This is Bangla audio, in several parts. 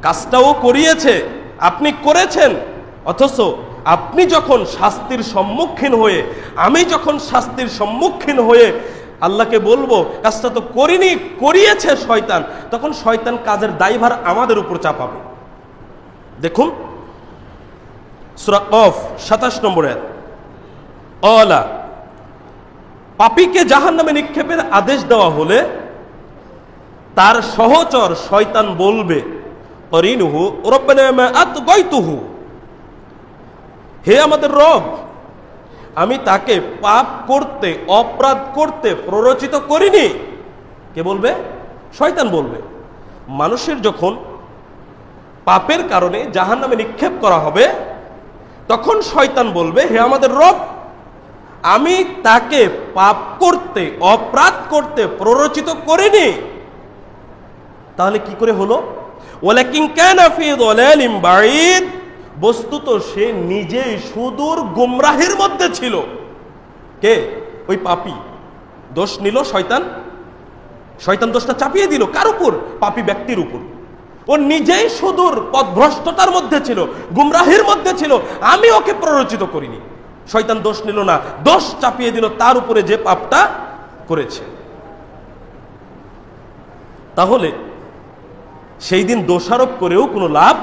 কাজটাও করিয়েছে, আপনি করেছেন, অথচ আপনি যখন শাস্তির সম্মুখীন হয়ে, আমি যখন শাস্তির সম্মুখীন হয়ে আল্লাহকে বলবো কাজটা তো করিনি, করিয়েছে শয়তান, তখন শয়তান কাজের দায়ভার আমাদের উপর চাপাবে। দেখুন সূরা কফ 27 নম্বর আয়াত, অলা, পাপীকে জাহান্নামে নিক্ষেপের আদেশ দেওয়া হলে তার সহচর শয়তান বলবে, করিনুহু রব্বানা মা আতগাইতুহু, হে আমাদের রব, আমি তাকে পাপ করতে, অপরাধ করতে প্ররোচিত করিনি। কে বলবে? শয়তান বলবে। মানুষের যখন পাপের কারণে জাহান্নামে নিক্ষেপ করা হবে, তখন শয়তান বলবে, হে আমাদের রব, আমি তাকে পাপ করতে, অপরাধ করতে প্ররোচিত করিনি। তাহলে কি করে হলো? ওয়ালাকিন কানা ফি যালালিন বাঈদ, বস্তুত সে নিজেই সুদূর গুমরাহির মধ্যে ছিল। কে? ওই পাপী। দোষ নিল শয়তান, শয়তান দোষটা চাপিয়ে দিল কার উপর? পাপী ব্যক্তির উপর। ও নিজেই সুদূর পথভ্রষ্টতার মধ্যে ছিল, গুমরাহির মধ্যে ছিল, আমি ওকে প্ররোচিত করিনি। শয়তান দোষ নিল না, দোষ চাপিয়ে দিল তার উপরে যে পাপটা করেছে। তাহলে সেই দিন দোষারোপ করেও কোনো লাভ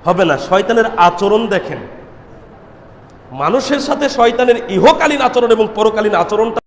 হবে না। শয়তানের আচরণ দেখেন, মানুষের সাথে শয়তানের ইহকালীন আচরণ এবং পরকালীন আচরণটা